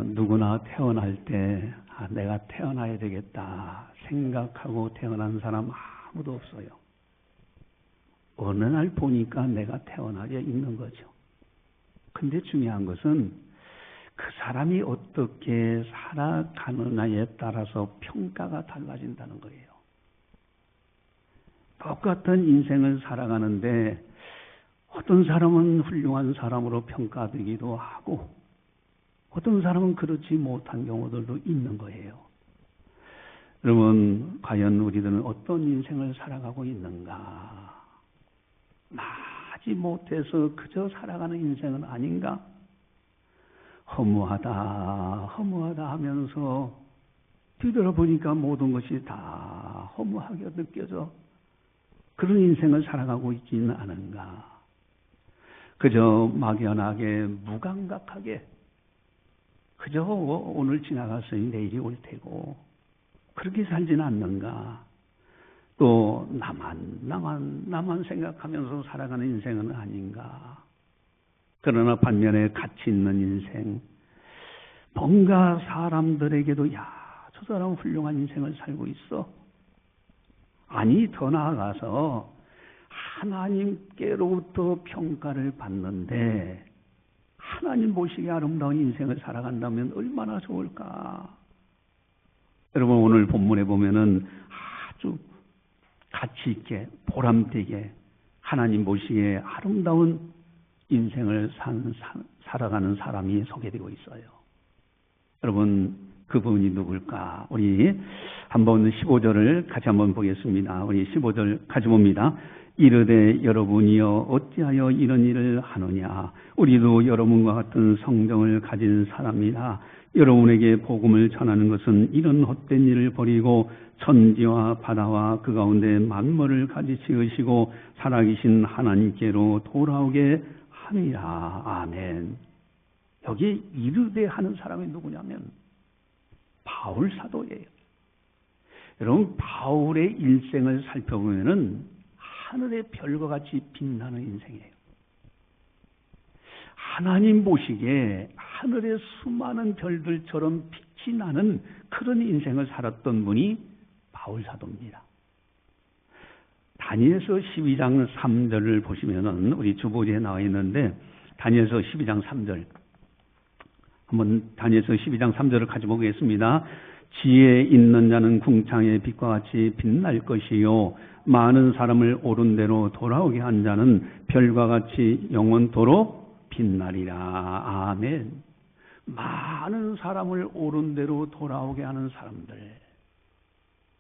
누구나 태어날 때 내가 태어나야 되겠다 생각하고 태어난 사람 아무도 없어요. 어느 날 보니까 내가 태어나게 있는 거죠. 근데 중요한 것은 그 사람이 어떻게 살아가느냐에 따라서 평가가 달라진다는 거예요. 똑같은 인생을 살아가는데 어떤 사람은 훌륭한 사람으로 평가되기도 하고 어떤 사람은 그렇지 못한 경우들도 있는 거예요. 여러분, 과연 우리들은 어떤 인생을 살아가고 있는가? 마지 못해서 그저 살아가는 인생은 아닌가? 허무하다 하면서 뒤돌아보니까 모든 것이 다 허무하게 느껴져. 그런 인생을 살아가고 있지는 않은가? 그저 막연하게 무감각하게 그저 오늘 지나갔으니 내일이 올 테고 그렇게 살지는 않는가? 또 나만 생각하면서 살아가는 인생은 아닌가? 그러나 반면에 가치 있는 인생, 뭔가 사람들에게도 저 사람은 훌륭한 인생을 살고 있어. 아니, 더 나아가서 하나님께로부터 평가를 받는데 하나님 보시기에 아름다운 인생을 살아간다면 얼마나 좋을까? 여러분, 오늘 본문에 보면은 아주 가치 있게 보람되게 하나님 보시기에 아름다운 인생을 살아가는 사람이 소개되고 있어요. 여러분, 그분이 누굴까? 우리 한번 15절을 같이 한번 보겠습니다. 우리 15절 같이 봅니다. 이르되 여러분이여 어찌하여 이런 일을 하느냐? 우리도 여러분과 같은 성정을 가진 사람이라. 여러분에게 복음을 전하는 것은 이런 헛된 일을 버리고 천지와 바다와 그 가운데 만물을 가지 지으시고 살아계신 하나님께로 돌아오게 함이라. 아멘. 여기 이르되 하는 사람이 누구냐면 바울 사도예요. 여러분, 바울의 일생을 살펴보면은 하늘의 별과 같이 빛나는 인생이에요. 하나님 보시기에 하늘의 수많은 별들처럼 빛이 나는 그런 인생을 살았던 분이 바울 사도입니다. 다니엘서 12장 3절을 보시면은 우리 주보지에 나와 있는데 다니엘서 12장 3절 한번 다니엘서 12장 3절을 같이 보겠습니다. 지혜 있는 자는 궁창의 빛과 같이 빛날 것이요 많은 사람을 옳은 대로 돌아오게 한 자는 별과 같이 영원토록 빛나리라. 아멘. 많은 사람을 옳은 대로 돌아오게 하는 사람들,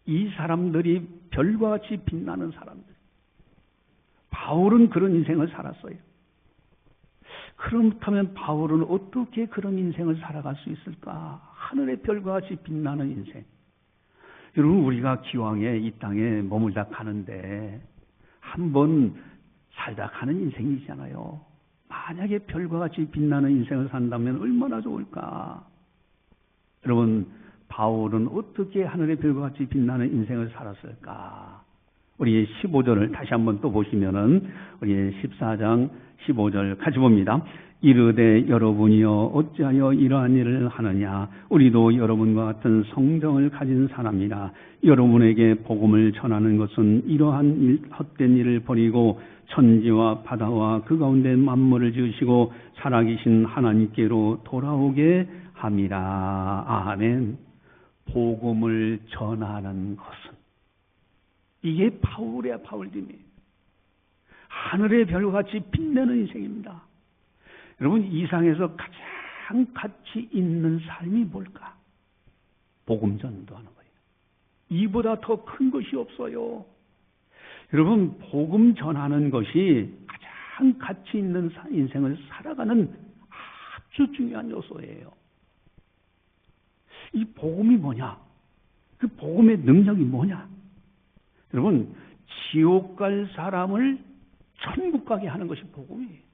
이 사람들이 별과 같이 빛나는 사람들. 바울은 그런 인생을 살았어요. 그렇다면 바울은 어떻게 그런 인생을 살아갈 수 있을까? 하늘의 별과 같이 빛나는 인생. 여러분, 우리가 기왕에 이 땅에 머물다 가는데 한번 살다 가는 인생이잖아요. 만약에 별과 같이 빛나는 인생을 산다면 얼마나 좋을까? 여러분, 바울은 어떻게 하늘의 별과 같이 빛나는 인생을 살았을까? 우리 15절을 다시 한번 또 보시면은 우리 14장 15절 같이 봅니다. 이르되 여러분이여 어찌하여 이러한 일을 하느냐? 우리도 여러분과 같은 성정을 가진 사람이라. 여러분에게 복음을 전하는 것은 이러한 헛된 일을 버리고 천지와 바다와 그 가운데 만물을 지으시고 살아계신 하나님께로 돌아오게 함이라. 아멘. 복음을 전하는 것은, 이게 바울의 바울님이에요. 하늘의 별과 같이 빛나는 인생입니다. 여러분, 이 세상에서 가장 가치 있는 삶이 뭘까? 복음 전도하는 거예요. 이보다 더 큰 것이 없어요. 여러분, 복음 전하는 것이 가장 가치 있는 인생을 살아가는 아주 중요한 요소예요. 이 복음이 뭐냐? 그 복음의 능력이 뭐냐? 여러분, 지옥 갈 사람을 천국 가게 하는 것이 복음이에요.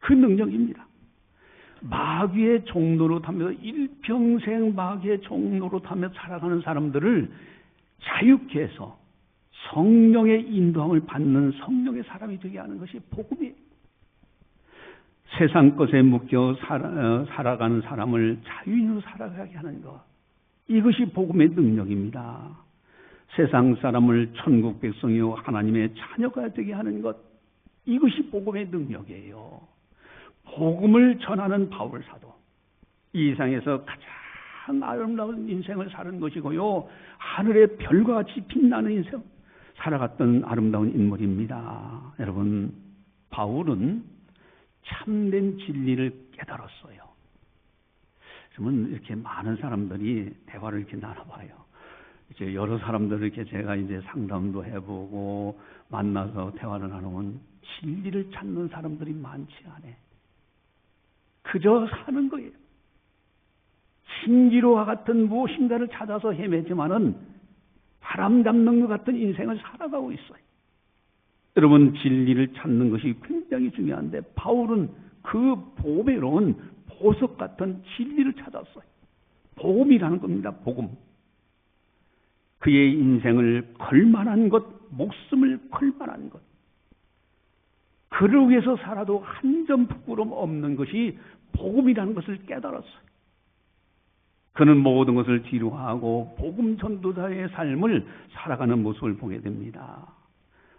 그 능력입니다. 마귀의 종로로 타며 일평생 마귀의 종로로 타며 살아가는 사람들을 자유케 해서 성령의 인도함을 받는 성령의 사람이 되게 하는 것이 복음이에요. 세상 것에 묶여 살아가는 사람을 자유인으로 살아가게 하는 것. 이것이 복음의 능력입니다. 세상 사람을 천국 백성이요 하나님의 자녀가 되게 하는 것. 이것이 복음의 능력이에요. 복음을 전하는 바울 사도. 이 세상에서 가장 아름다운 인생을 사는 것이고요. 하늘의 별과 같이 빛나는 인생 살아갔던 아름다운 인물입니다. 여러분, 바울은 참된 진리를 깨달았어요. 그러면 이렇게 많은 사람들이 대화를 이렇게 나눠봐요. 이제 여러 사람들을 이렇게 제가 이제 상담도 해보고 만나서 대화를 나누면 진리를 찾는 사람들이 많지 않아요. 그저 사는 거예요. 신기루와 같은 무엇인가를 찾아서 헤매지만은 바람 잡는 것 같은 인생을 살아가고 있어요. 여러분, 진리를 찾는 것이 굉장히 중요한데 바울은 그 보배로운 보석 같은 진리를 찾았어요. 복음이라는 겁니다. 복음. 그의 인생을 걸만한 것, 목숨을 걸만한 것. 그를 위해서 살아도 한 점 부끄럼 없는 것이 복음이라는 것을 깨달았어요. 그는 모든 것을 뒤로하고 복음 전도자의 삶을 살아가는 모습을 보게 됩니다.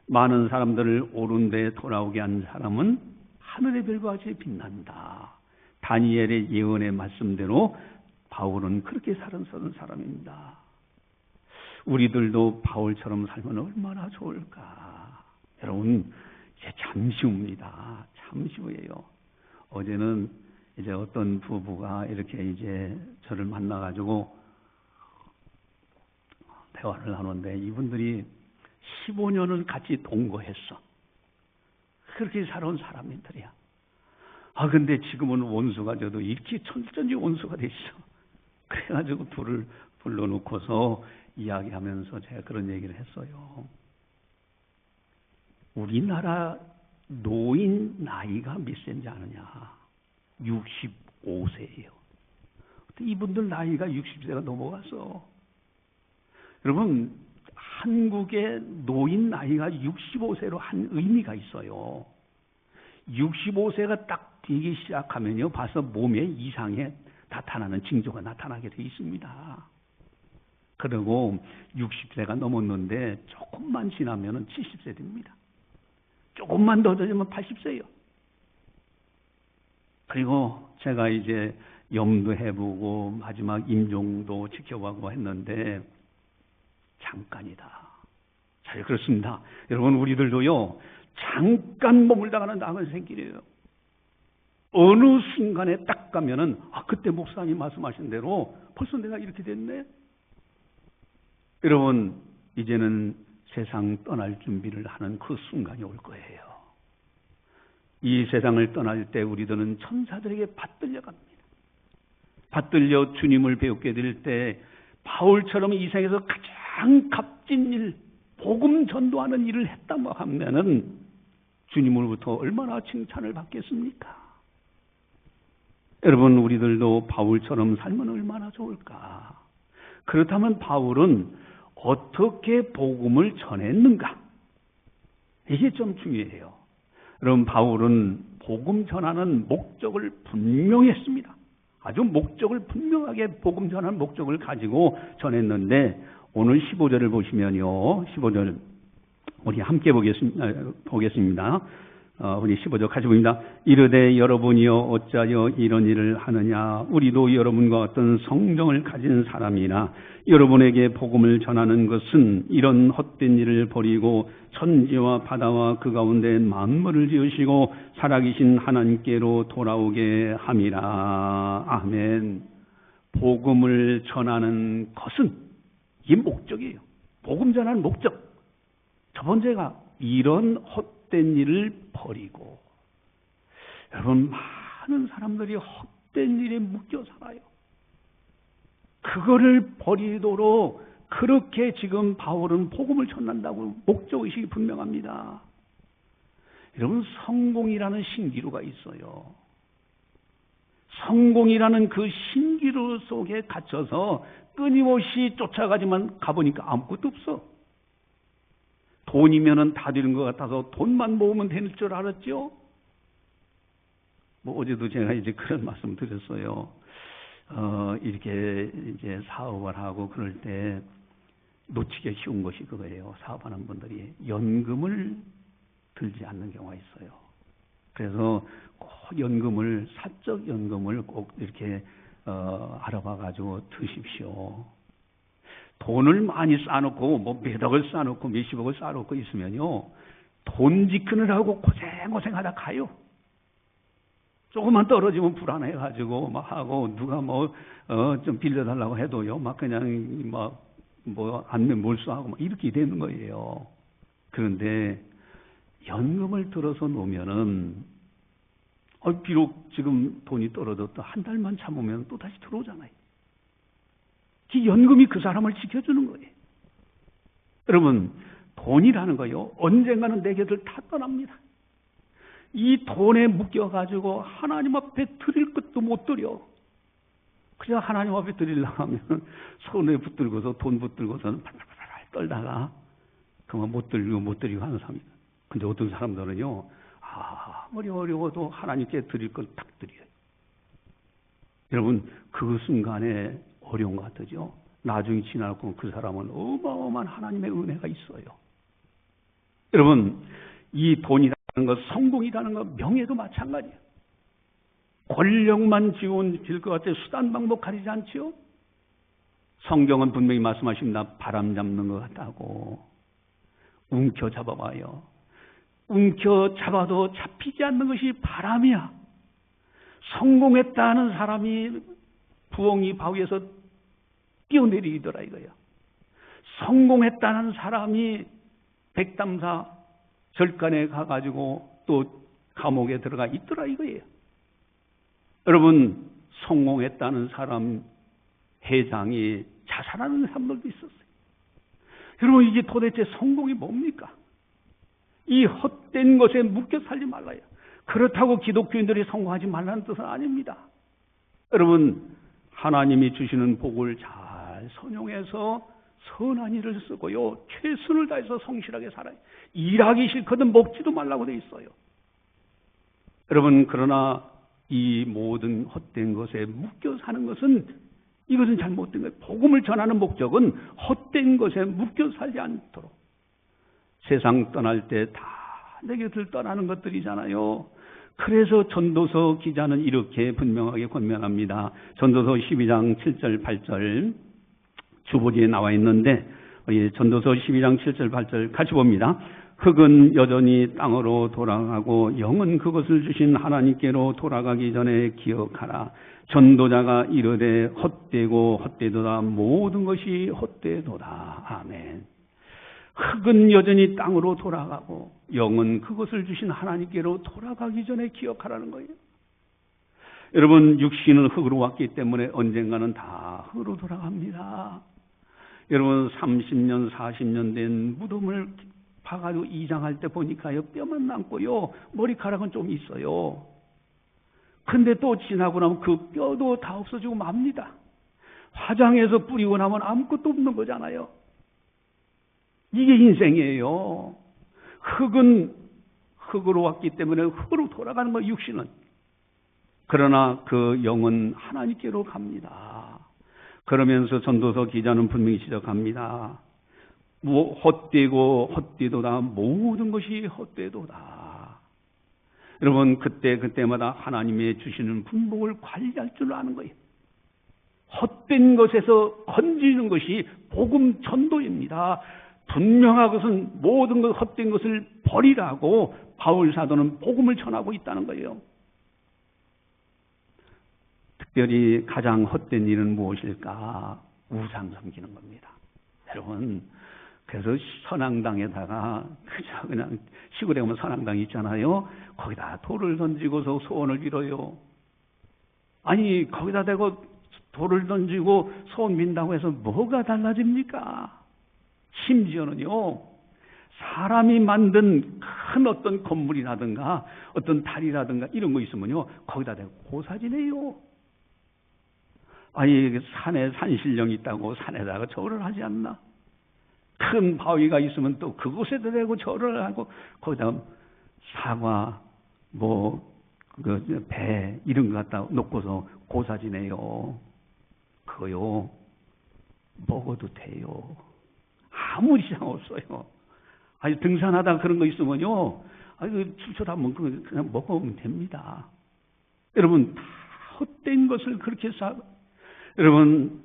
많은 사람들을 옳은 데에 돌아오게 한 사람은 하늘의 별과 같이 빛난다. 다니엘의 예언의 말씀대로 바울은 그렇게 살았던 사람입니다. 우리들도 바울처럼 살면 얼마나 좋을까. 여러분, 이제 잠시 후입니다. 잠시 후예요. 어제는 이제 어떤 부부가 이렇게 이제 저를 만나가지고 대화를 나누는데 이분들이 15년을 같이 동거했어. 그렇게 살아온 사람들이야. 근데 지금은 원수가 저도 이렇게 천천히 원수가 됐어. 그래가지고 둘을 불러놓고서 이야기하면서 제가 그런 얘기를 했어요. 우리나라 노인 나이가 몇 세인지 아느냐? 65세예요. 이분들 나이가 60세가 넘어갔어. 여러분, 한국의 노인 나이가 65세로 한 의미가 있어요. 65세가 딱 되기 시작하면요, 봐서 몸에 이상에 나타나는 징조가 나타나게 되어 있습니다. 그리고 60세가 넘었는데 조금만 지나면 70세 됩니다. 조금만 더 되면 80세예요. 그리고 제가 이제 염도 해보고 마지막 임종도 지켜보고 했는데 잠깐이다. 잘 그렇습니다. 여러분, 우리들도요 잠깐 머물다가는 나갈 생길이에요. 어느 순간에 딱 가면은 그때 목사님 말씀하신 대로 벌써 내가 이렇게 됐네. 여러분, 이제는 세상 떠날 준비를 하는 그 순간이 올 거예요. 이 세상을 떠날 때 우리들은 천사들에게 받들려 갑니다. 받들려 주님을 배우게 될 때 바울처럼 이 세상에서 가장 값진 일, 복음 전도하는 일을 했다고 하면은 주님으로부터 얼마나 칭찬을 받겠습니까? 여러분, 우리들도 바울처럼 살면 얼마나 좋을까? 그렇다면 바울은 어떻게 복음을 전했는가? 이게 좀 중요해요. 여러분, 바울은 복음 전하는 목적을 분명히 했습니다. 아주 목적을 분명하게 복음 전하는 목적을 가지고 전했는데 오늘 15절을 보시면요. 15절 우리 함께 보겠습니다. 우리 15절 같이 봅니다. 이르되 여러분이여 어찌하여 이런 일을 하느냐. 우리도 여러분과 같은 성정을 가진 사람이나 여러분에게 복음을 전하는 것은 이런 헛된 일을 버리고 천지와 바다와 그 가운데 만물을 지으시고 살아계신 하나님께로 돌아오게 함이라. 아멘. 복음을 전하는 것은 이 목적이에요. 복음 전하는 목적. 첫 번째가 이런 헛된 일을 버리고. 여러분, 많은 사람들이 헛된 일에 묶여 살아요. 그거를 버리도록 그렇게 지금 바울은 복음을 전한다고 목적의식이 분명합니다. 여러분, 성공이라는 신기루가 있어요. 성공이라는 그 신기루 속에 갇혀서 끊임없이 쫓아가지만 가보니까 아무것도 없어. 돈이면은 다 되는 것 같아서 돈만 모으면 될 줄 알았죠? 뭐 어제도 제가 이제 그런 말씀 드렸어요. 이렇게 이제 사업을 하고 그럴 때 놓치기 쉬운 것이 그거예요. 사업하는 분들이 연금을 들지 않는 경우가 있어요. 그래서 꼭 연금을, 사적 연금을 꼭 이렇게 알아봐 가지고 드십시오. 돈을 많이 쌓아놓고 뭐 몇억을 쌓아놓고 몇십억을 쌓아놓고 있으면요, 돈 지키느라고 고생하다 가요. 조금만 떨어지면 불안해가지고 막 하고, 누가 좀 빌려달라고 해도요, 막 그냥 안면 몰수하고 막 이렇게 되는 거예요. 그런데 연금을 들어서 놓으면은 비록 지금 돈이 떨어졌다 한 달만 참으면 또 다시 들어오잖아요. 그 연금이 그 사람을 지켜주는 거예요. 여러분, 돈이라는 거요, 언젠가는 내 곁을 다 떠납니다. 이 돈에 묶여가지고 하나님 앞에 드릴 것도 못 드려. 그냥 하나님 앞에 드리려고 하면 손에 붙들고서, 돈 붙들고서는 팔팔팔 떨다가 그만 못 드리고 하는 사람이다. 근데 어떤 사람들은요, 아무리 어려워도 하나님께 드릴 걸 딱 드려요. 여러분, 그 순간에 어려운 것 같으죠? 나중에 지나고 그 사람은 어마어마한 하나님의 은혜가 있어요. 여러분, 이 돈이라는 것, 성공이라는 것, 명예도 마찬가지예요. 권력만 지원질 것 같아요. 수단 방법 가리지 않지요? 성경은 분명히 말씀하십니다. 바람 잡는 것 같다고. 움켜잡아봐요. 움켜잡아도 잡히지 않는 것이 바람이야. 성공했다는 사람이 부엉이 바위에서 뛰어내리더라 이거야. 성공했다는 사람이 백담사 절간에 가가지고 또 감옥에 들어가 있더라 이거예요. 여러분, 성공했다는 사람 회장이 자살하는 사람들도 있었어요. 여러분, 이게 도대체 성공이 뭡니까? 이 헛된 것에 묶여 살지 말라요. 그렇다고 기독교인들이 성공하지 말라는 뜻은 아닙니다. 여러분, 하나님이 주시는 복을 잘 선용해서 선한 일을 쓰고요, 최선을 다해서 성실하게 살아요. 일하기 싫거든 먹지도 말라고 돼 있어요. 여러분, 그러나 이 모든 헛된 것에 묶여 사는 것은, 이것은 잘못된 거예요. 복음을 전하는 목적은 헛된 것에 묶여 살지 않도록. 세상 떠날 때 다 내 곁을 떠나는 것들이잖아요. 그래서 전도서 기자는 이렇게 분명하게 권면합니다. 전도서 12장 7절 8절 주보지에 나와 있는데, 전도서 12장 7절 8절 같이 봅니다. 흙은 여전히 땅으로 돌아가고 영은 그것을 주신 하나님께로 돌아가기 전에 기억하라. 전도자가 이르되 헛되고 헛되도다. 모든 것이 헛되도다. 아멘. 흙은 여전히 땅으로 돌아가고 영은 그것을 주신 하나님께로 돌아가기 전에 기억하라는 거예요. 여러분, 육신은 흙으로 왔기 때문에 언젠가는 다 흙으로 돌아갑니다. 여러분, 30년 40년 된 무덤을 파가지고 이장할 때 보니까요, 뼈만 남고요, 머리카락은 좀 있어요. 근데 또 지나고 나면 그 뼈도 다 없어지고 맙니다. 화장해서 뿌리고 나면 아무것도 없는 거잖아요. 이게 인생이에요. 흙은 흙으로 왔기 때문에 흙으로 돌아가는 거예요, 육신은. 그러나 그 영은 하나님께로 갑니다. 그러면서 전도서 기자는 분명히 지적합니다. 헛되고 헛되도다. 모든 것이 헛되도다. 여러분, 그때마다 하나님의 주시는 분복을 관리할 줄 아는 거예요. 헛된 것에서 건지는 것이 복음 전도입니다. 분명한 것은 모든 것 헛된 것을 버리라고 바울 사도는 복음을 전하고 있다는 거예요. 특별히 가장 헛된 일은 무엇일까? 우상 섬기는 겁니다. 여러분, 그래서 선앙당에다가 그냥 시골에 가면 선앙당 있잖아요. 거기다 돌을 던지고서 소원을 빌어요. 아니, 거기다 대고 돌을 던지고 소원 빈다고 해서 뭐가 달라집니까? 심지어는요, 사람이 만든 큰 어떤 건물이라든가 어떤 다리라든가 이런 거 있으면요, 거기다 대고 고사지네요. 아니, 산에 산신령이 있다고 산에다가 절을 하지 않나? 큰 바위가 있으면 또 그곳에다 대고 절을 하고, 거기다 사과, 그 배 이런 거 갖다 놓고서 고사지내요. 그거요 먹어도 돼요. 아무 이상 없어요. 아니 등산하다 그런 거 있으면요, 추천하면 그냥 먹으면 됩니다. 여러분 다 헛된 것을 그렇게 여러분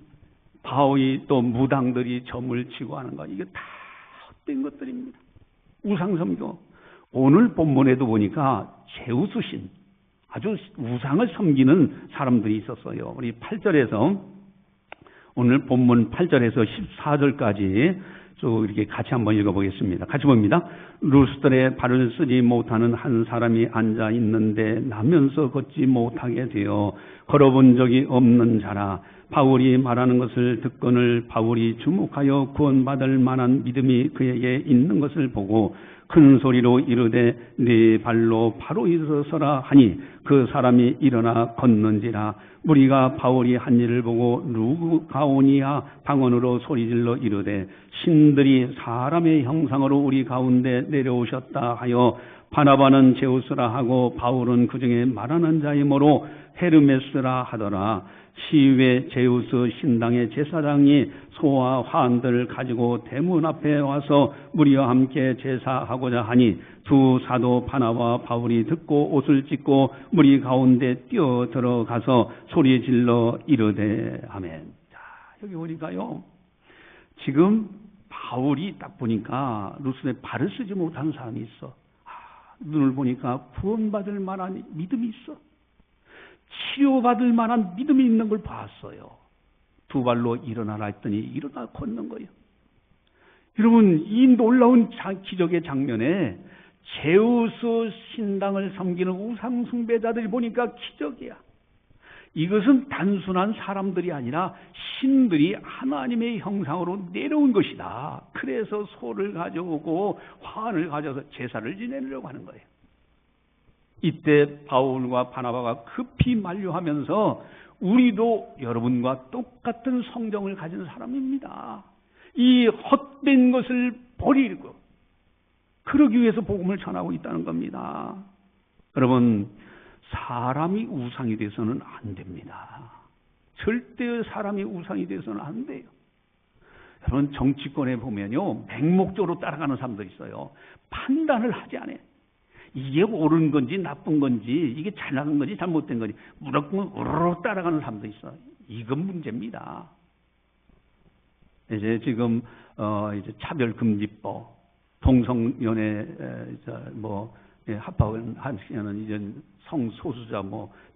바오이 또 무당들이 점을 치고 하는 거 이게 다 헛된 것들입니다. 우상섬교. 오늘 본문에도 보니까 제우스 신 아주 우상을 섬기는 사람들이 있었어요. 우리 8절에서 오늘 본문 8절에서 14절까지 쭉 이렇게 같이 한번 읽어보겠습니다. 같이 봅니다. 루스들의 발을 쓰지 못하는 한 사람이 앉아 있는데 나면서 걷지 못하게 되어 걸어본 적이 없는 자라. 바울이 말하는 것을 듣거늘 바울이 주목하여 구원받을 만한 믿음이 그에게 있는 것을 보고 큰 소리로 이르되 네 발로 바로 일어서라 하니 그 사람이 일어나 걷는지라. 무리가 바울이 한 일을 보고 루가오니아 방언으로 소리질러 이르되 신들이 사람의 형상으로 우리 가운데 내려오셨다 하여 바나바는 제우스라 하고 바울은 그중에 말하는 자이므로 헤르메스라 하더라. 시외 제우스 신당의 제사장이 소와 화환들을 가지고 대문 앞에 와서 무리와 함께 제사하고자 하니 두 사도 바나바와 바울이 듣고 옷을 찢고 무리 가운데 뛰어 들어가서 소리 질러 이르되 아멘. 자, 여기 보니까요, 지금 바울이 딱 보니까 루스에 발을 쓰지 못하는 사람이 있어. 눈을 보니까 구원받을 만한 믿음이 있어. 치료받을 만한 믿음이 있는 걸 봤어요. 두 발로 일어나라 했더니 일어나 걷는 거예요. 여러분, 이 놀라운 기적의 장면에 제우스 신당을 섬기는 우상 숭배자들이 보니까 기적이야. 이것은 단순한 사람들이 아니라 신들이 하나님의 형상으로 내려온 것이다. 그래서 소를 가져오고 화환을 가져서 제사를 지내려고 하는 거예요. 이때 바울과 바나바가 급히 만류하면서 우리도 여러분과 똑같은 성정을 가진 사람입니다. 이 헛된 것을 버리고 그러기 위해서 복음을 전하고 있다는 겁니다. 여러분, 사람이 우상이 돼서는 안 됩니다. 절대 사람이 우상이 돼서는 안 돼요. 여러분, 정치권에 보면요, 맹목적으로 따라가는 사람들 있어요. 판단을 하지 않아요. 이게 옳은 건지 나쁜 건지, 이게 잘 나간 건지 잘못된 건지 무조건 우르르 따라가는 사람도 있어요. 이건 문제입니다. 이제 지금 이제 차별금지법, 동성연애 합법을 하시면은 이제 성소수자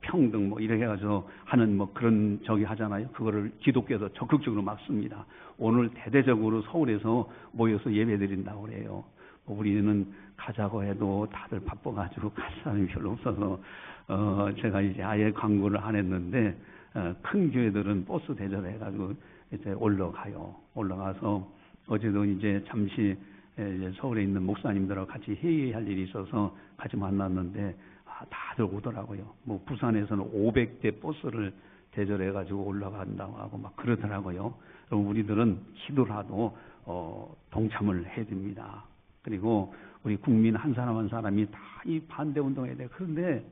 평등 이렇게 해가지고 하는 그런 하잖아요. 그거를 기독교에서 적극적으로 막습니다. 오늘 대대적으로 서울에서 모여서 예배드린다고 그래요. 우리는 가자고 해도 다들 바빠가지고 갈 사람이 별로 없어서 제가 이제 아예 광고를 안 했는데 큰 교회들은 버스 대절해가지고 이제 올라가요. 올라가서 어제도 이제 잠시 이제 서울에 있는 목사님들하고 같이 회의할 일이 있어서 같이 만났는데 다들 오더라고요. 부산에서는 500대 버스를 대절해가지고 올라간다고 하고 막 그러더라고요. 그럼 우리들은 기도라도 동참을 해야 됩니다. 그리고 우리 국민 한 사람 한 사람이 다 이 반대 운동해야 돼. 그런데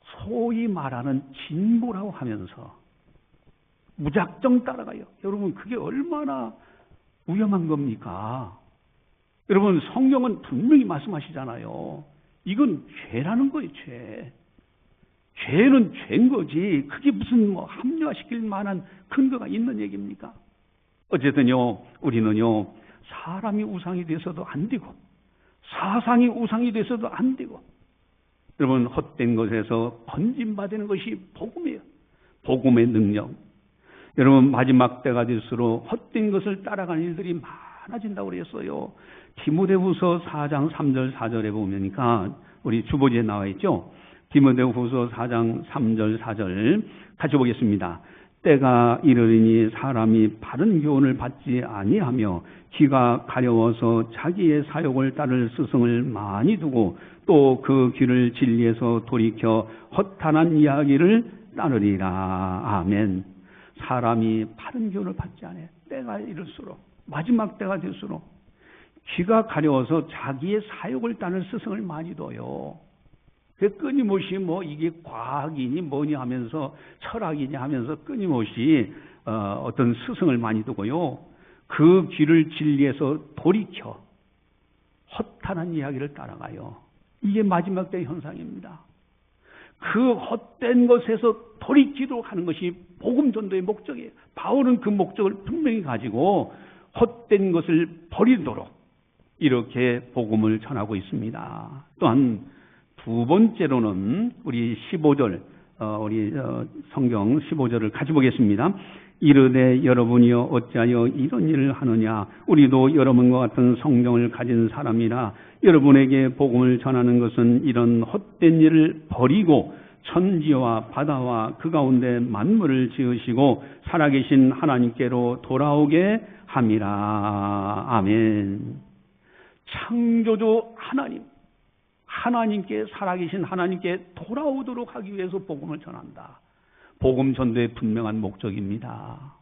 소위 말하는 진보라고 하면서 무작정 따라가요. 여러분, 그게 얼마나 위험한 겁니까? 여러분, 성경은 분명히 말씀하시잖아요. 이건 죄라는 거예요, 죄. 죄는 죄인 거지. 그게 무슨 합리화시킬 만한 근거가 있는 얘기입니까? 어쨌든요, 우리는요, 사람이 우상이 돼서도 안 되고, 사상이 우상이 돼서도 안 되고, 여러분, 헛된 것에서 건진받는 것이 복음이에요. 복음의 능력. 여러분, 마지막 때가 될수록 헛된 것을 따라가는 일들이 많아진다고 그랬어요. 디모데후서 4장 3절 4절에 보니까 우리 주보지에 나와 있죠. 디모데후서 4장 3절 4절 같이 보겠습니다. 때가 이르리니 사람이 바른 교훈을 받지 아니하며 귀가 가려워서 자기의 사욕을 따를 스승을 많이 두고 또 그 귀를 진리에서 돌이켜 허탄한 이야기를 따르리라. 아멘. 사람이 바른 교훈을 받지 않아요. 때가 이를수록, 마지막 때가 될수록 귀가 가려워서 자기의 사욕을 따를 스승을 많이 둬요. 그 끊임없이 이게 과학이니 뭐니 하면서 철학이니 하면서 끊임없이 어떤 스승을 많이 두고요. 그 길을 진리에서 돌이켜 허탄한 이야기를 따라가요. 이게 마지막 때 현상입니다. 그 헛된 것에서 돌이키도록 하는 것이 복음 전도의 목적이에요. 바울은 그 목적을 분명히 가지고 헛된 것을 버리도록 이렇게 복음을 전하고 있습니다. 또한 두 번째로는 우리 15절, 우리 성경 15절을 같이 보겠습니다. 이르되 여러분이여 어찌하여 이런 일을 하느냐. 우리도 여러분과 같은 성령을 가진 사람이라. 여러분에게 복음을 전하는 것은 이런 헛된 일을 버리고 천지와 바다와 그 가운데 만물을 지으시고 살아계신 하나님께로 돌아오게 함이라. 아멘. 창조주 하나님께 살아계신 하나님께 돌아오도록 하기 위해서 복음을 전한다. 복음 전도의 분명한 목적입니다.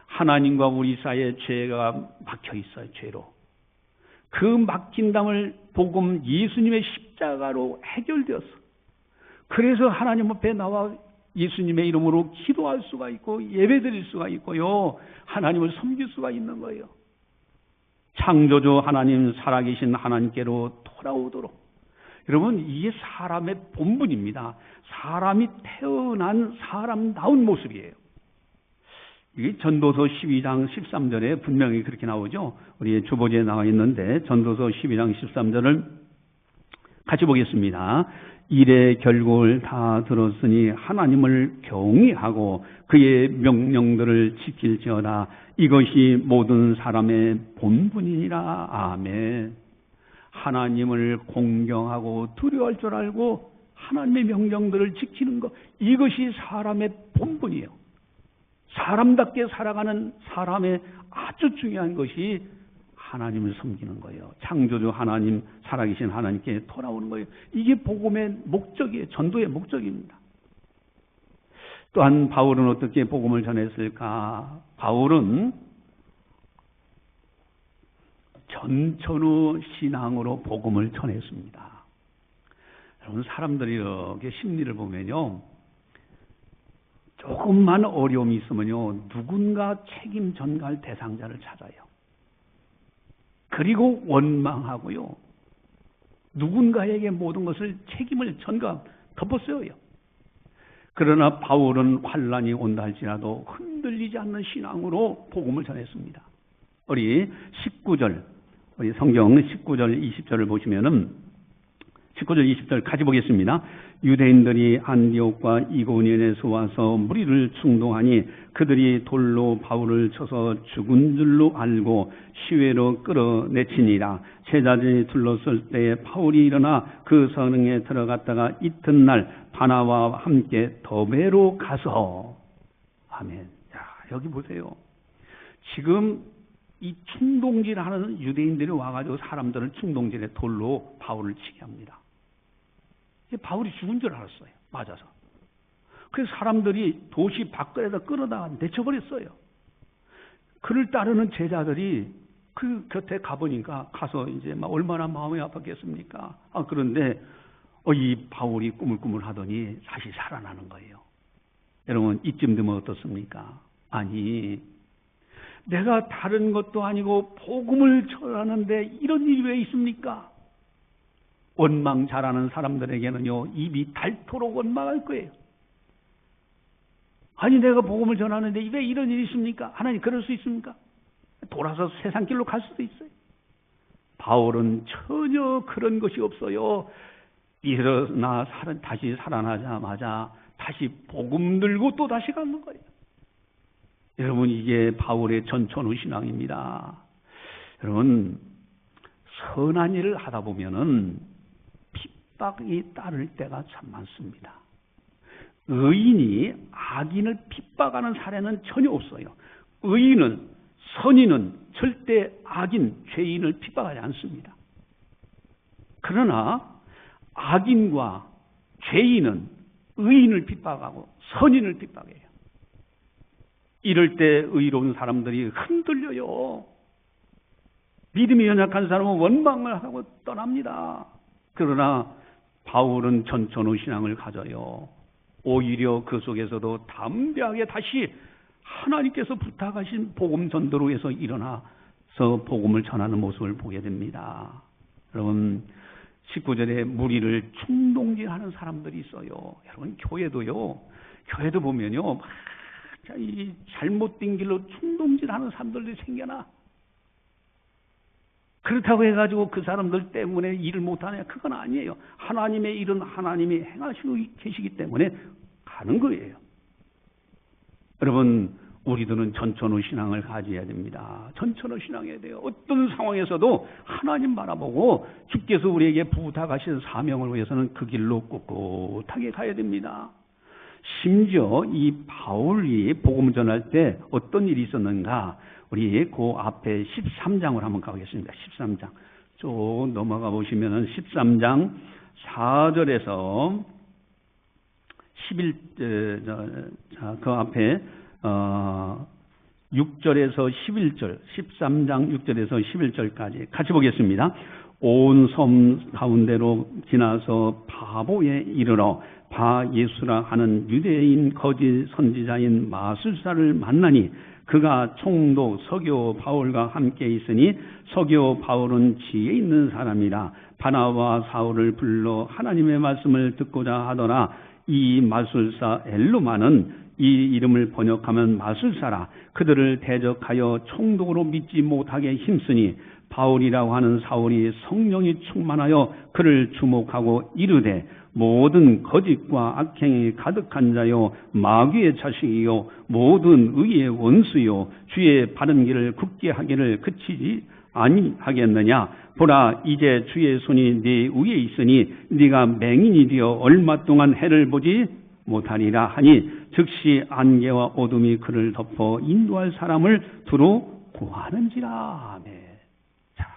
하나님과 우리 사이에 죄가 막혀 있어요. 죄로. 그 막힌 담을 복음 예수님의 십자가로 해결되었어. 그래서 하나님 앞에 나와 예수님의 이름으로 기도할 수가 있고 예배드릴 수가 있고요. 하나님을 섬길 수가 있는 거예요. 창조주 하나님, 살아계신 하나님께로 돌아오도록. 여러분, 이게 사람의 본분입니다. 사람이 태어난 사람다운 모습이에요. 이게 전도서 12장 13절에 분명히 그렇게 나오죠. 우리 주보지에 나와 있는데 전도서 12장 13절을 같이 보겠습니다. 일의 결국을 다 들었으니 하나님을 경외하고 그의 명령들을 지킬지어다. 이것이 모든 사람의 본분이니라. 아멘. 하나님을 공경하고 두려워할 줄 알고 하나님의 명령들을 지키는 것, 이것이 사람의 본분이에요. 사람답게 살아가는 사람의 아주 중요한 것이 하나님을 섬기는 거예요. 창조주 하나님, 살아계신 하나님께 돌아오는 거예요. 이게 복음의 목적이에요. 전도의 목적입니다. 또한 바울은 어떻게 복음을 전했을까? 바울은 전천후 신앙으로 복음을 전했습니다. 여러분, 사람들이 이렇게 심리를 보면요, 조금만 어려움이 있으면요, 누군가 책임 전가할 대상자를 찾아요. 그리고 원망하고요, 누군가에게 모든 것을 책임을 덮어씌워요. 그러나 바울은 환난이 온다 할지라도 흔들리지 않는 신앙으로 복음을 전했습니다. 우리 19절, 우리 성경 19절 20절을 보시면은 19절 20절 같이 보겠습니다. 유대인들이 안디옥과 이고니온에서 와서 무리를 충동하니 그들이 돌로 바울을 쳐서 죽은 줄로 알고 시외로 끌어내치니라. 제자들이 둘러쓸 때에 바울이 일어나 그 성에 들어갔다가 이튿날 바나바와 함께 더베로 가서. 아멘. 자, 여기 보세요. 지금 이 충동질하는 유대인들이 와가지고 사람들을 충동질에 돌로 바울을 치게 합니다. 바울이 죽은 줄 알았어요. 맞아서. 그래서 사람들이 도시 밖에다 끌어다가 내쳐버렸어요. 그를 따르는 제자들이 그 곁에 가보니까 가서 이제 얼마나 마음이 아팠겠습니까? 그런데 이 바울이 꾸물꾸물 하더니 다시 살아나는 거예요. 여러분, 이쯤 되면 어떻습니까? 아니, 내가 다른 것도 아니고 복음을 전하는데 이런 일이 왜 있습니까? 원망 잘하는 사람들에게는요, 입이 닳도록 원망할 거예요. 아니, 내가 복음을 전하는데 왜 이런 일이 있습니까? 하나님, 그럴 수 있습니까? 돌아서 세상 길로 갈 수도 있어요. 바울은 전혀 그런 것이 없어요. 일어나 다시 살아나자마자 다시 복음 들고 또 다시 가는 거예요. 여러분, 이게 바울의 전천후 신앙입니다. 여러분, 선한 일을 하다 보면은 핍박이 따를 때가 참 많습니다. 의인이 악인을 핍박하는 사례는 전혀 없어요. 의인은, 선인은 절대 악인, 죄인을 핍박하지 않습니다. 그러나 악인과 죄인은 의인을 핍박하고 선인을 핍박해요. 이럴 때 의로운 사람들이 흔들려요. 믿음이 연약한 사람은 원망을 하고 떠납니다. 그러나 바울은 전천후 신앙을 가져요. 오히려 그 속에서도 담대하게 다시 하나님께서 부탁하신 복음 전도로 위해서 일어나서 복음을 전하는 모습을 보게 됩니다. 여러분, 19절에 무리를 충동질하는 사람들이 있어요. 여러분, 교회도 보면요, 이 잘못된 길로 충동질하는 사람들이 생겨나. 그렇다고 해가지고 그 사람들 때문에 일을 못하냐? 그건 아니에요. 하나님의 일은 하나님이 행하시고 계시기 때문에 가는 거예요. 여러분, 우리들은 전천후 신앙을 가져야 됩니다. 전천후 신앙해야 돼요. 어떤 상황에서도 하나님 바라보고 주께서 우리에게 부탁하신 사명을 위해서는 그 길로 꿋꿋하게 가야 됩니다. 심지어 이 바울이 복음 전할 때 어떤 일이 있었는가? 우리 그 앞에 13장을 한번 가보겠습니다. 13장. 쭉 넘어가 보시면은 13장 4절에서 11, 그 앞에 6절에서 11절, 13장 6절에서 11절까지 같이 보겠습니다. 온 섬 가운데로 지나서 바보에 이르러 바 예수라 하는 유대인 거짓 선지자인 마술사를 만나니 그가 총독 서교 바울과 함께 있으니 서교 바울은 지혜 있는 사람이라 바나바와 사울을 불러 하나님의 말씀을 듣고자 하더라. 이 마술사 엘루마는 이 이름을 번역하면 마술사라. 그들을 대적하여 총독으로 믿지 못하게 힘쓰니 바울이라고 하는 사울이 성령이 충만하여 그를 주목하고 이르되 모든 거짓과 악행이 가득한 자요 마귀의 자식이요 모든 의의 원수요 주의 바른 길을 굳게 하기를 그치지 아니하겠느냐. 보라, 이제 주의 손이 네 위에 있으니 네가 맹인이 되어 얼마 동안 해를 보지 못하리라 하니 즉시 안개와 어둠이 그를 덮어 인도할 사람을 두루 구하는지라. 아멘. 자,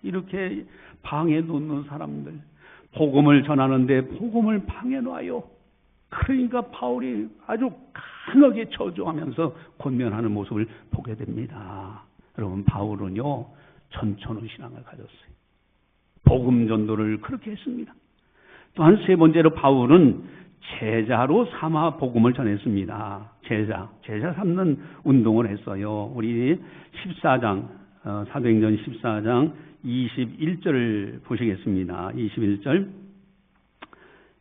이렇게 방해 놓는 사람들, 복음을 전하는데 복음을 방해 놔요. 그러니까 바울이 아주 강하게 저주하면서 권면하는 모습을 보게 됩니다. 여러분, 바울은요 전천후 신앙을 가졌어요. 복음 전도를 그렇게 했습니다. 또한 세 번째로 바울은 제자로 삼아 복음을 전했습니다. 제자 삼는 운동을 했어요. 우리 14장, 사도행전 14장 21절을 보시겠습니다.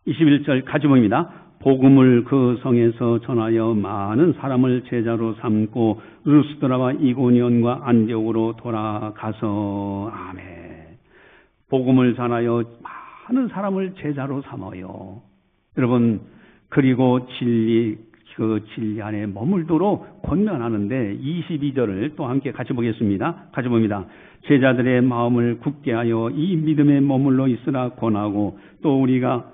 21절 같이 봅니다. 복음을 그 성에서 전하여 많은 사람을 제자로 삼고 루스드라와 이고니온과 안디옥으로 돌아가서. 아멘. 복음을 전하여 많은 사람을 제자로 삼아요. 여러분, 그리고 그 진리 안에 머물도록 권면하는데 22절을 또 함께 같이 보겠습니다. 같이 봅니다. 제자들의 마음을 굳게 하여 이 믿음에 머물러 있으라 권하고 또 우리가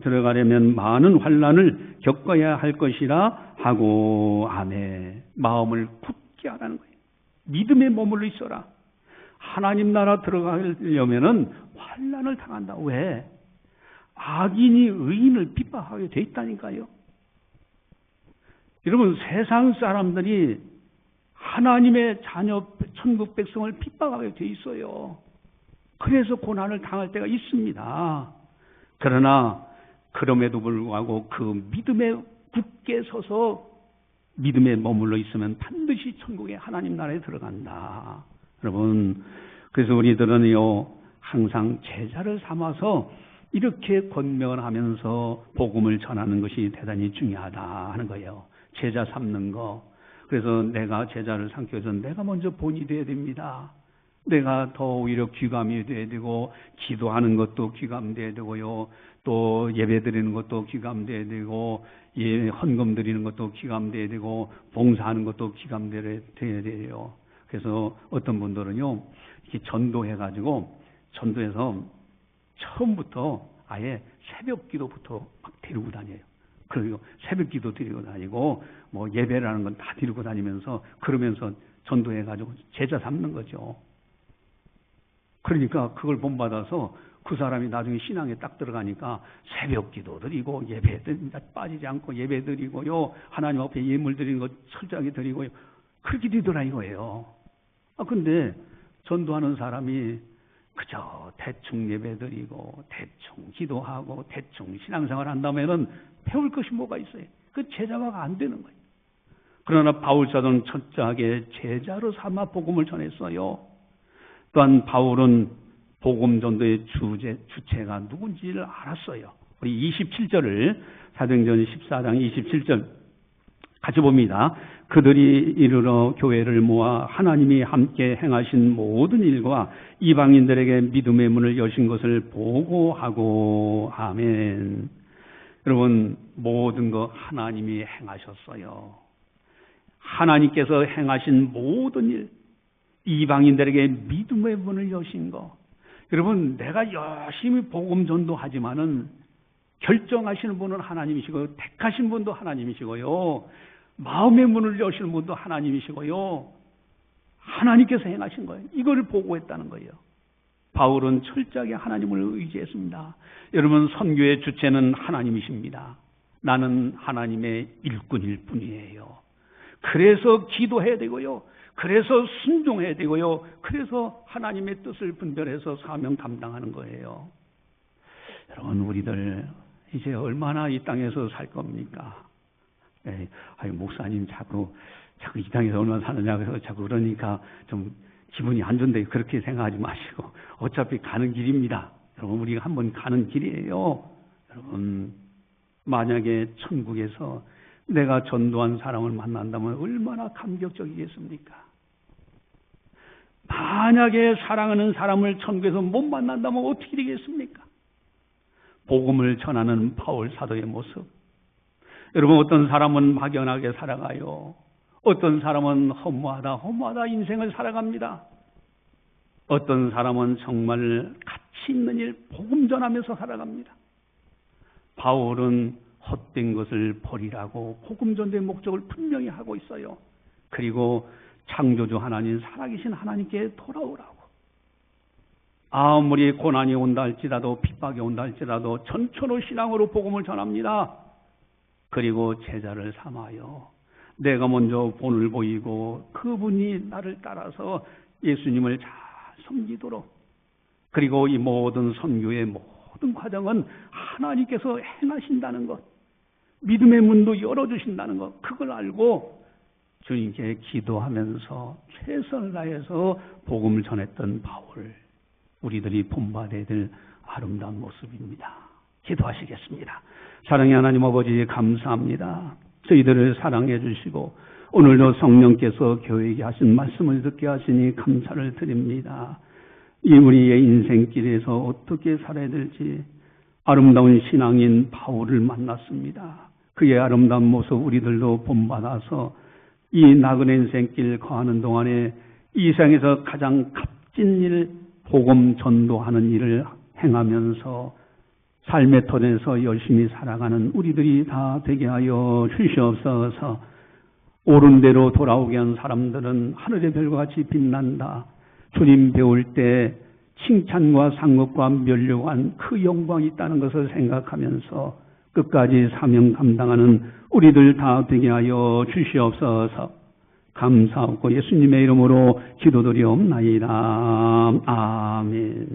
들어가려면 많은 환난을 겪어야 할 것이라 하고. 아멘. 마음을 굳게 하라는 거예요. 믿음에 머물러 있어라. 하나님 나라 들어가려면은 환난을 당한다. 왜? 악인이 의인을 핍박하게 돼 있다니까요. 여러분, 세상 사람들이 하나님의 자녀 천국 백성을 핍박하게 돼 있어요. 그래서 고난을 당할 때가 있습니다. 그러나 그럼에도 불구하고 그 믿음에 굳게 서서 믿음에 머물러 있으면 반드시 천국의 하나님 나라에 들어간다. 여러분, 그래서 우리들은요 항상 제자를 삼아서 이렇게 권면하면서 복음을 전하는 것이 대단히 중요하다 하는 거예요. 제자 삼는 거. 그래서 내가 제자를 삼기 위해서 내가 먼저 본이 돼야 됩니다. 내가 더 오히려 귀감이 돼야 되고, 기도하는 것도 귀감돼야 되고요, 또 예배 드리는 것도 귀감돼야 되고, 헌금 드리는 것도 귀감돼야 되고, 봉사하는 것도 귀감돼야 돼요. 그래서 어떤 분들은요 이렇게 전도해서 처음부터 아예 새벽 기도부터 막 데리고 다녀요. 그리고 새벽 기도 드리고 다니고 뭐 예배라는 건 다 드리고 다니면서 그러면서 전도해가지고 제자 삼는 거죠. 그러니까 그걸 본받아서 그 사람이 나중에 신앙에 딱 들어가니까 새벽 기도 드리고 예배 빠지지 않고 예배 드리고요, 하나님 앞에 예물 드리는 거 철저하게 드리고요, 그렇게 되더라 이거예요. 근데 전도하는 사람이 그저 대충 예배드리고 대충 기도하고 대충 신앙생활 한다면은 배울 것이 뭐가 있어요? 그 제자화가 안 되는 거예요. 그러나 바울 사도는 철저하게 제자로 삼아 복음을 전했어요. 또한 바울은 복음 전도의 주체가 누군지를 알았어요. 우리 27절을 사도행전 14장 27절 같이 봅니다. 그들이 이르러 교회를 모아 하나님이 함께 행하신 모든 일과 이방인들에게 믿음의 문을 여신 것을 보고하고 아멘. 여러분, 모든 거 하나님이 행하셨어요. 하나님께서 행하신 모든 일, 이방인들에게 믿음의 문을 여신 거. 여러분, 내가 열심히 복음 전도하지만은 결정하시는 분은 하나님이시고 택하신 분도 하나님이시고요. 마음의 문을 여시는 분도 하나님이시고요. 하나님께서 행하신 거예요. 이걸 보고했다는 거예요. 바울은 철저하게 하나님을 의지했습니다. 여러분, 선교의 주체는 하나님이십니다. 나는 하나님의 일꾼일 뿐이에요. 그래서 기도해야 되고요. 그래서 순종해야 되고요. 그래서 하나님의 뜻을 분별해서 사명 감당하는 거예요. 여러분, 우리들 이제 얼마나 이 땅에서 살 겁니까? 아유, 목사님 자꾸 이 땅에서 얼마나 사느냐 그래서 자꾸 그러니까 좀 기분이 안 좋은데 그렇게 생각하지 마시고 어차피 가는 길입니다. 여러분, 우리가 한번 가는 길이에요. 여러분, 만약에 천국에서 내가 전도한 사람을 만난다면 얼마나 감격적이겠습니까? 만약에 사랑하는 사람을 천국에서 못 만난다면 어떻게 되겠습니까? 복음을 전하는 바울 사도의 모습. 여러분, 어떤 사람은 막연하게 살아가요. 어떤 사람은 허무하다 인생을 살아갑니다. 어떤 사람은 정말 가치 있는 일, 복음 전하면서 살아갑니다. 바울은 헛된 것을 버리라고 복음 전도의 목적을 분명히 하고 있어요. 그리고 창조주 하나님, 살아계신 하나님께 돌아오라고. 아무리 고난이 온다 할지라도 핍박이 온다 할지라도 전천후 신앙으로 복음을 전합니다. 그리고 제자를 삼아요. 내가 먼저 본을 보이고 그분이 나를 따라서 예수님을 잘 섬기도록. 그리고 이 모든 선교의 모든 과정은 하나님께서 행하신다는 것, 믿음의 문도 열어주신다는 것, 그걸 알고 주님께 기도하면서 최선을 다해서 복음을 전했던 바울, 우리들이 본받아야 될 아름다운 모습입니다. 기도하시겠습니다. 사랑의 하나님 아버지, 감사합니다. 저희들을 사랑해 주시고 오늘도 성령께서 교회에게 하신 말씀을 듣게 하시니 감사를 드립니다. 이 우리의 인생길에서 어떻게 살아야 될지 아름다운 신앙인 바울을 만났습니다. 그의 아름다운 모습 우리들도 본받아서 이 나그네 인생길 거하는 동안에 이 세상에서 가장 값진 일, 복음 전도하는 일을 행하면서 삶의 터전에서 열심히 살아가는 우리들이 다 되게 하여 주시옵소서. 옳은 대로 돌아오게 한 사람들은 하늘의 별과 같이 빛난다. 주님 배울 때 칭찬과 상급과 면류관 그 영광이 있다는 것을 생각하면서 끝까지 사명 감당하는 우리들 다 되게 하여 주시옵소서. 감사하고 예수님의 이름으로 기도드리옵나이다. 아멘.